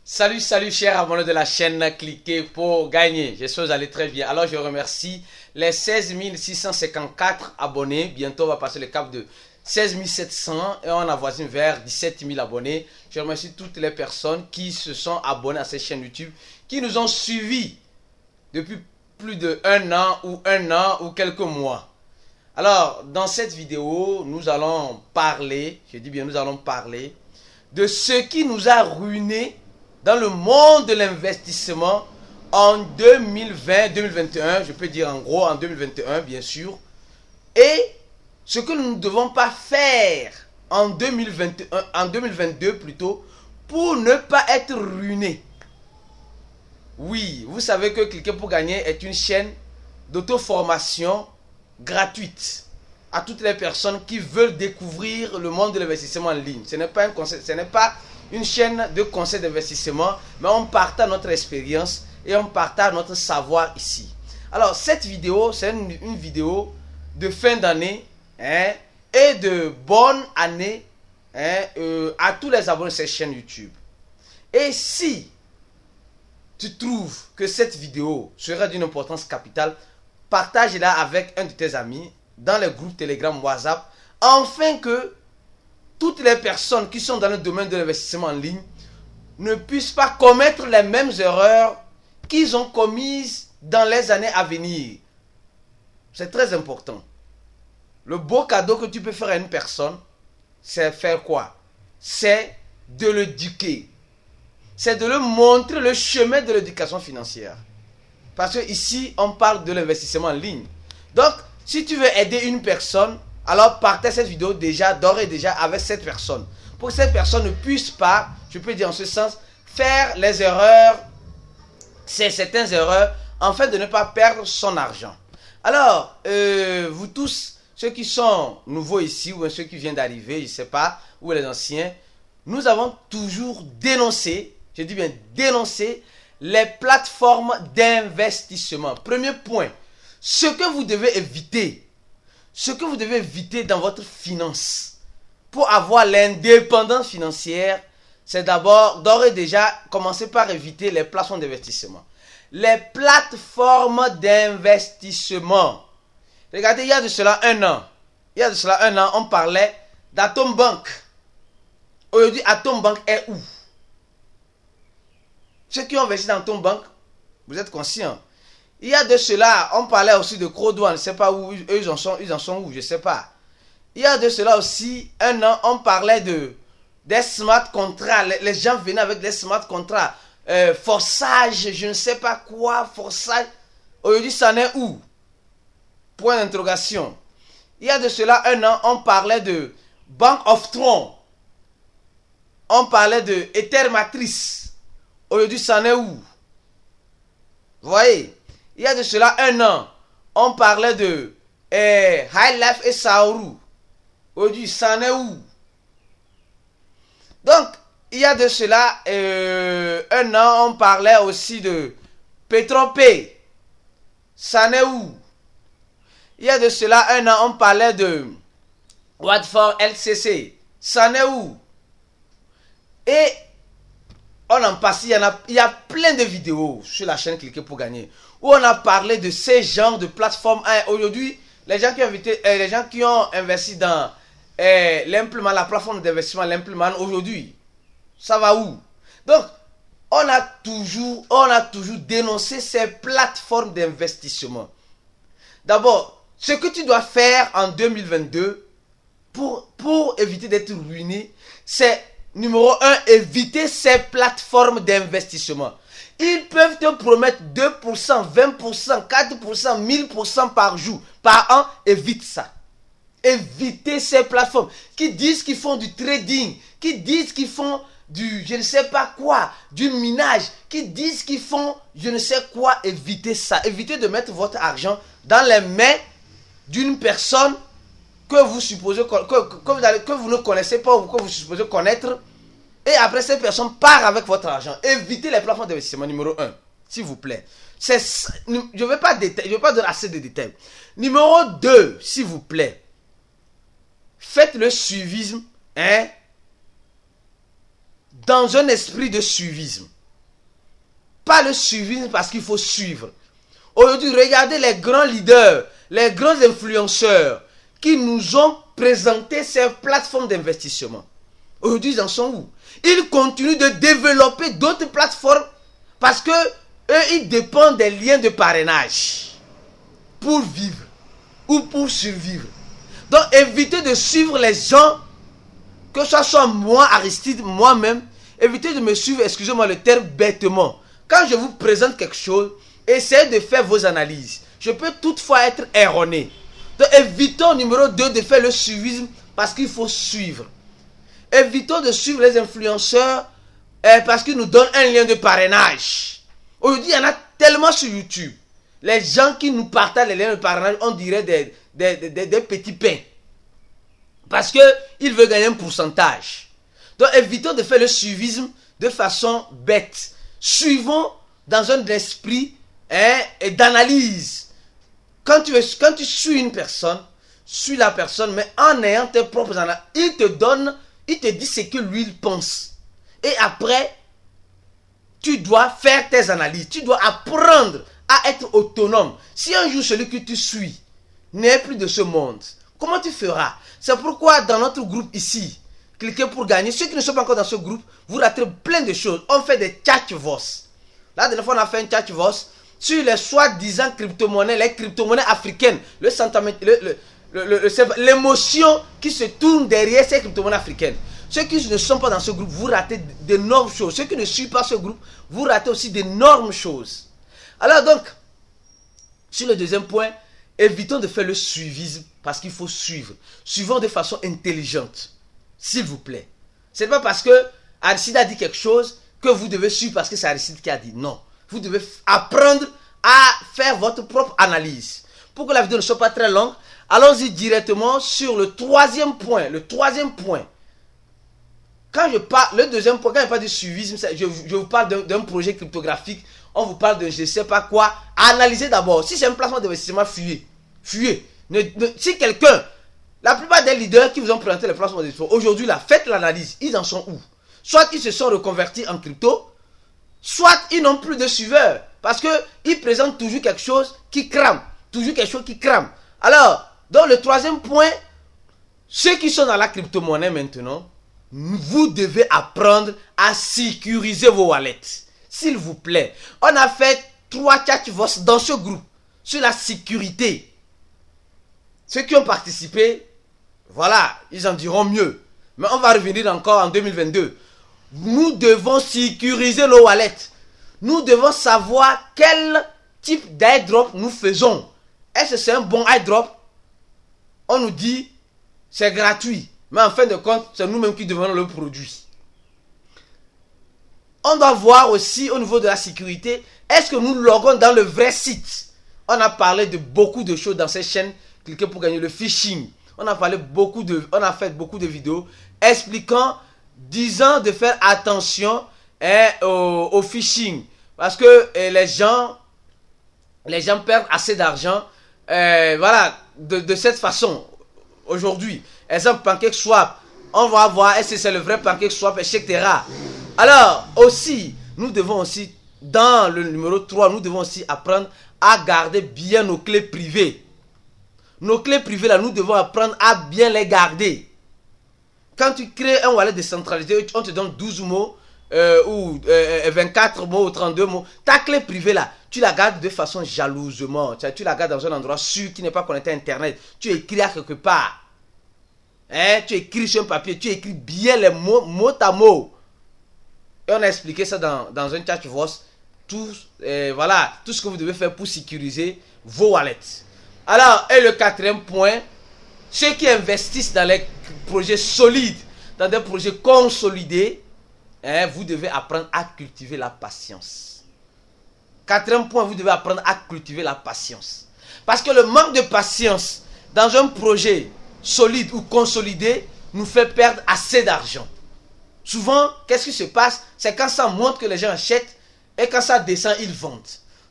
Salut, salut chers abonnés de la chaîne, cliquez pour gagner. J'espère que vous allez très bien. Alors je remercie les 16 654 abonnés. Bientôt on va passer le cap de 16 700 et on avoisine vers 17 000 abonnés. Je remercie toutes les personnes qui se sont abonnées à cette chaîne YouTube, qui nous ont suivis depuis plus de un an ou quelques mois. Alors dans cette vidéo, nous allons parler, je dis bien nous allons parler de ce qui nous a ruinés dans le monde de l'investissement en 2020-2021, je peux dire en gros en 2021 bien sûr, et ce que nous ne devons pas faire en 2021, en 2022 plutôt, pour ne pas être ruinés. Oui, vous savez que Cliquez pour gagner est une chaîne d'auto-formation gratuite à toutes les personnes qui veulent découvrir le monde de l'investissement en ligne. Ce n'est pas un conseil, ce n'est pas une chaîne de conseils d'investissement, mais on partage notre expérience et on partage notre savoir ici. Alors cette vidéo, c'est une vidéo de fin d'année et de bonne année à tous les abonnés de cette chaîne YouTube. Et si tu trouves que cette vidéo serait d'une importance capitale, partage-la avec un de tes amis dans les groupes Telegram, WhatsApp, afin que toutes les personnes qui sont dans le domaine de l'investissement en ligne ne puissent pas commettre les mêmes erreurs qu'ils ont commises dans les années à venir. C'est très important. Le beau cadeau que tu peux faire à une personne, c'est faire quoi? C'est de l'éduquer. C'est de lui montrer le chemin de l'éducation financière. Parce que ici, on parle de l'investissement en ligne. Donc, si tu veux aider une personne, alors partage cette vidéo d'ores et déjà avec cette personne. Pour que cette personne ne puisse pas, je peux dire en ce sens, faire les erreurs, certaines erreurs, afin de ne pas perdre son argent. Alors, vous tous, ceux qui sont nouveaux ici, ou ceux qui viennent d'arriver, je ne sais pas, ou les anciens, nous avons toujours dénoncé, je dis bien dénoncé, les plateformes d'investissement. Premier point, ce que vous devez éviter, dans votre finance pour avoir l'indépendance financière, c'est d'ores et déjà commencer par éviter les plateformes d'investissement. Les plateformes d'investissement. Regardez, il y a de cela un an, on parlait d'Atom Bank. Aujourd'hui, Atom Bank est où? Ceux qui ont investi dans Atom Bank, vous êtes conscients? Il y a de cela, on parlait aussi de Crodo, je ne sais pas où, eux ils en sont où, je ne sais pas. Il y a de cela aussi, un an, on parlait des smart contrats, les gens venaient avec des smart contrats, forçage, je ne sais pas quoi, forçage. Aujourd'hui, ça en est où? Point d'interrogation. Il y a de cela un an, on parlait de Bank of Tron. On parlait de Ether Matrice. Aujourd'hui, ça en est où? Vous voyez? Il y a de cela un an, on parlait de High Life et Saoru. Aujourd'hui, ça en est où? Donc, il y a de cela un an, on parlait aussi de Petropay. Ça en est où? Il y a de cela un an, on parlait de Watford LCC. Ça en est où? Et on en passe, il y a plein de vidéos sur la chaîne Cliquez pour gagner où on a parlé de ces genres de plateformes. Aujourd'hui, les gens qui ont investi dans l'implément, la plateforme d'investissement, l'implément aujourd'hui, ça va où? Donc, on a toujours dénoncé ces plateformes d'investissement. D'abord, ce que tu dois faire en 2022 pour éviter d'être ruiné, c'est numéro 1, éviter ces plateformes d'investissement. Ils peuvent te promettre 2%, 20%, 4%, 1000% par jour, par an. Évite ça. Évitez ces plateformes qui disent qu'ils font du trading, qui disent qu'ils font du je ne sais pas quoi, du minage, qui disent qu'ils font je ne sais quoi. Évitez ça. Évitez de mettre votre argent dans les mains d'une personne que vous supposez que vous ne connaissez pas ou que vous supposez connaître, et après cette personne part avec votre argent. Évitez les plateformes d'investissement numéro 1, s'il vous plaît. Je ne vais pas donner assez de détails. Numéro 2, s'il vous plaît, faites le suivisme dans un esprit de suivisme. Pas le suivisme parce qu'il faut suivre. Aujourd'hui, regardez les grands leaders, les grands influenceurs qui nous ont présenté ces plateformes d'investissement. Aujourd'hui, ils en sont où? Ils continuent de développer d'autres plateformes parce que eux, ils dépendent des liens de parrainage pour vivre ou pour survivre. Donc, évitez de suivre les gens, que ce soit moi, Aristide, moi-même. Évitez de me suivre, excusez-moi le terme, bêtement. Quand je vous présente quelque chose, essayez de faire vos analyses. Je peux toutefois être erroné. Donc, évitons, numéro 2, de faire le suivisme parce qu'il faut suivre. Évitons de suivre les influenceurs parce qu'ils nous donnent un lien de parrainage. Aujourd'hui, il y en a tellement sur YouTube. Les gens qui nous partagent les liens de parrainage, on dirait des petits pains. Parce qu'ils veulent gagner un pourcentage. Donc, évitons de faire le suivisme de façon bête. Suivons dans un esprit d'analyse. Quand tu suis une personne, suis la personne, mais en ayant tes propres analyses. Il te dit ce que lui il pense. Et après, tu dois faire tes analyses. Tu dois apprendre à être autonome. Si un jour celui que tu suis n'est plus de ce monde, comment tu feras? C'est pourquoi dans notre groupe ici, cliquez pour gagner. Ceux qui ne sont pas encore dans ce groupe, vous ratez plein de choses. On fait des chat-vos. La dernière fois, on a fait un chat-vos sur les soi-disant crypto-monnaies, les crypto-monnaies africaines, l'émotion qui se tourne derrière ces crypto-monnaies africaines. Ceux qui ne sont pas dans ce groupe, vous ratez d'énormes choses. Ceux qui ne suivent pas ce groupe, vous ratez aussi d'énormes choses. Alors donc, sur le deuxième point, évitons de faire le suivisme parce qu'il faut suivre. Suivons de façon intelligente, s'il vous plaît. Ce n'est pas parce que Aristide a dit quelque chose que vous devez suivre parce que c'est Aristide qui a dit. Non, vous devez apprendre à faire votre propre analyse. Pour que la vidéo ne soit pas très longue, allons-y directement sur le troisième point. Le troisième point. Quand je parle, le deuxième point, quand je parle de suivisme, je vous parle d'un projet cryptographique. On vous parle de je ne sais pas quoi. Analysez d'abord. Si c'est un placement d'investissement, fuyez. Fuyez. Si quelqu'un, la plupart des leaders qui vous ont présenté les placements d'investissement, aujourd'hui là, faites l'analyse. Ils en sont où? Soit ils se sont reconvertis en crypto, soit ils n'ont plus de suiveurs. Parce qu'ils présentent toujours quelque chose qui crame. Toujours quelque chose qui crame. Alors, dans le troisième point, ceux qui sont dans la crypto-monnaie maintenant, vous devez apprendre à sécuriser vos wallets. S'il vous plaît. On a fait 3 chat-vos dans ce groupe sur la sécurité. Ceux qui ont participé, voilà, ils en diront mieux. Mais on va revenir encore en 2022. Nous devons sécuriser nos wallets. Nous devons savoir quel type d'airdrop nous faisons. Est-ce que c'est un bon airdrop? On nous dit c'est gratuit. Mais en fin de compte, c'est nous-mêmes qui devons le produit. On doit voir aussi au niveau de la sécurité, est-ce que nous loguons dans le vrai site? On a parlé de beaucoup de choses dans cette chaîne. Cliquez pour gagner le phishing. On a fait beaucoup de vidéos expliquant, disant de faire attention au phishing. Parce que les gens perdent assez d'argent voilà, de cette façon aujourd'hui. Exemple, PancakeSwap. On va voir est-ce que c'est le vrai PancakeSwap, etc. Alors, aussi, nous devons aussi, dans le numéro 3, nous devons aussi apprendre à garder bien nos clés privées. Nos clés privées, là, nous devons apprendre à bien les garder. Quand tu crées un wallet décentralisé, on te donne 12 mots, ou 24 mots, ou 32 mots. Ta clé privée, là, tu la gardes de façon jalousement. Tu la gardes dans un endroit sûr qui n'est pas connecté à Internet. Tu écris à quelque part. Tu écris sur un papier, tu écris bien les mots, mot à mot. Et on a expliqué ça dans un chat-vos. Voilà, tout ce que vous devez faire pour sécuriser vos wallets. Alors, et le quatrième point, ceux qui investissent dans les projets solides, dans des projets consolidés, vous devez apprendre à cultiver la patience. Quatrième point, vous devez apprendre à cultiver la patience. Parce que le manque de patience dans un projet solide ou consolidé nous fait perdre assez d'argent. Souvent, qu'est-ce qui se passe? C'est quand ça monte que les gens achètent et quand ça descend, ils vendent.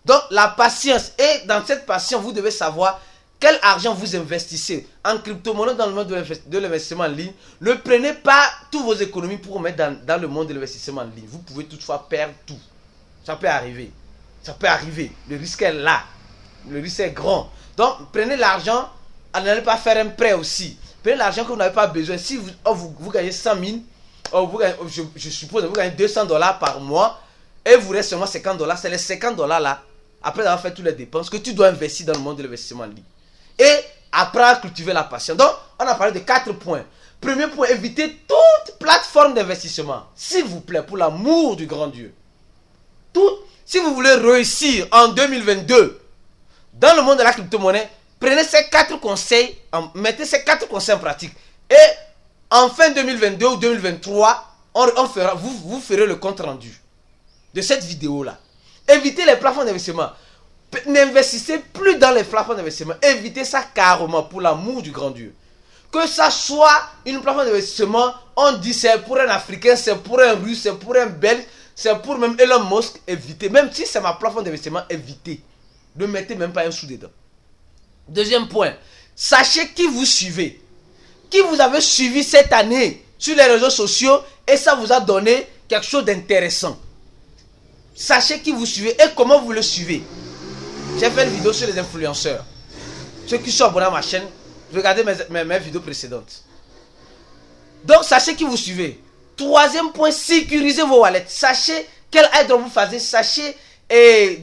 Donc, la patience. Et dans cette patience, vous devez savoir quel argent vous investissez en crypto-monnaie dans le monde de l'investissement en ligne, ne prenez pas toutes vos économies pour mettre dans le monde de l'investissement en ligne. Vous pouvez toutefois perdre tout. Ça peut arriver. Ça peut arriver. Le risque est là. Le risque est grand. Donc, prenez l'argent. N'allez pas faire un prêt aussi. Prenez l'argent que vous n'avez pas besoin. Si vous gagnez 100 000, je suppose que vous gagnez $200 par mois et vous reste seulement $50. C'est les $50 là, après avoir fait toutes les dépenses, que tu dois investir dans le monde de l'investissement en ligne. Et apprendre à cultiver la passion. Donc, on a parlé de 4 points. Premier point, évitez toute plateforme d'investissement. S'il vous plaît, pour l'amour du grand Dieu. Si vous voulez réussir en 2022 dans le monde de la crypto-monnaie, prenez ces 4 conseils, mettez ces 4 conseils en pratique. Et en fin 2022 ou 2023, vous ferez le compte rendu de cette vidéo-là. Évitez les plafonds d'investissement. N'investissez plus dans les plafonds d'investissement. Évitez ça carrément pour l'amour du grand Dieu. Que ça soit une plafond d'investissement, on dit c'est pour un Africain, c'est pour un Russe, c'est pour un Belge, c'est pour même Elon Musk. Évitez. Même si c'est ma plafond d'investissement, évitez. Ne mettez même pas un sou dedans. Deuxième point, sachez qui vous suivez. Qui vous avez suivi cette année sur les réseaux sociaux et ça vous a donné quelque chose d'intéressant. Sachez qui vous suivez et comment vous le suivez. J'ai fait une vidéo sur les influenceurs. Ceux qui sont abonnés à ma chaîne, regardez mes vidéos précédentes. Donc, sachez qui vous suivez. Troisième point, sécurisez vos wallets. Sachez quel airdrop vous faites. Sachez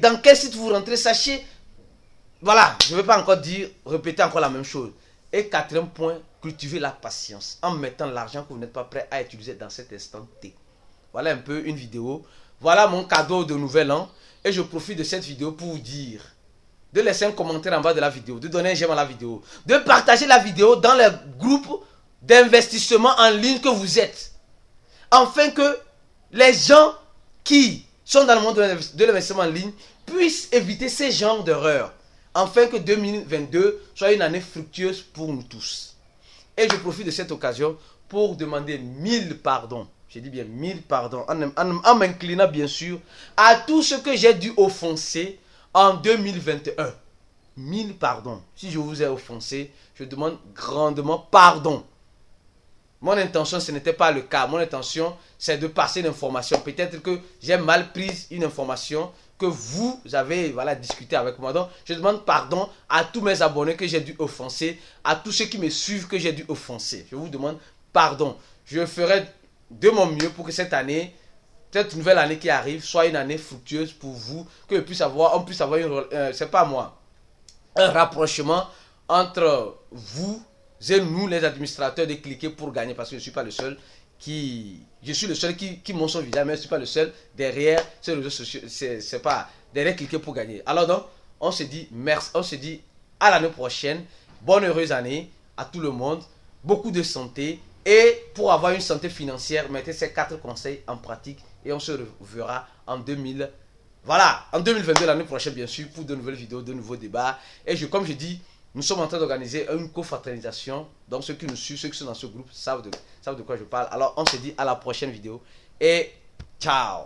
dans quel site vous rentrez. Sachez. Voilà, je ne vais pas encore répéter encore la même chose. Et quatrième point, cultivez la patience en mettant l'argent que vous n'êtes pas prêt à utiliser dans cet instant T. Voilà un peu une vidéo. Voilà mon cadeau de nouvel an. Et je profite de cette vidéo pour vous dire de laisser un commentaire en bas de la vidéo, de donner un j'aime à la vidéo, de partager la vidéo dans les groupes d'investissement en ligne que vous êtes. Afin que les gens qui sont dans le monde de l'investissement en ligne puissent éviter ces genres d'erreurs. Afin que 2022 soit une année fructueuse pour nous tous. Et je profite de cette occasion pour demander 1000 pardons. J'ai dit bien 1000 pardons. En m'inclinant bien sûr à tout ce que j'ai dû offenser en 2021. 1000 pardons. Si je vous ai offensé, je demande grandement pardon. Mon intention, ce n'était pas le cas. Mon intention, c'est de passer l'information. Peut-être que j'ai mal pris une information que vous avez discuté avec moi. Donc, je demande pardon à tous mes abonnés que j'ai dû offenser, à tous ceux qui me suivent que j'ai dû offenser. Je vous demande pardon. Je ferai de mon mieux pour que cette année, cette nouvelle année qui arrive, soit une année fructueuse pour vous, que on puisse avoir c'est pas moi, un rapprochement entre vous et nous, les administrateurs, de cliquer pour gagner, parce que je ne suis pas le seul qui montre son visage, mais je ne suis pas le seul derrière ces réseaux sociaux, c'est pas derrière cliquer pour gagner. Alors donc, on se dit merci, on se dit à l'année prochaine, bonne heureuse année à tout le monde, beaucoup de santé, et pour avoir une santé financière, mettez ces 4 conseils en pratique et on se reverra en 2022, l'année prochaine bien sûr, pour de nouvelles vidéos, de nouveaux débats. Et comme je dis, nous sommes en train d'organiser une co-fraternisation. Donc ceux qui nous suivent, ceux qui sont dans ce groupe savent de quoi je parle. Alors on se dit à la prochaine vidéo et ciao.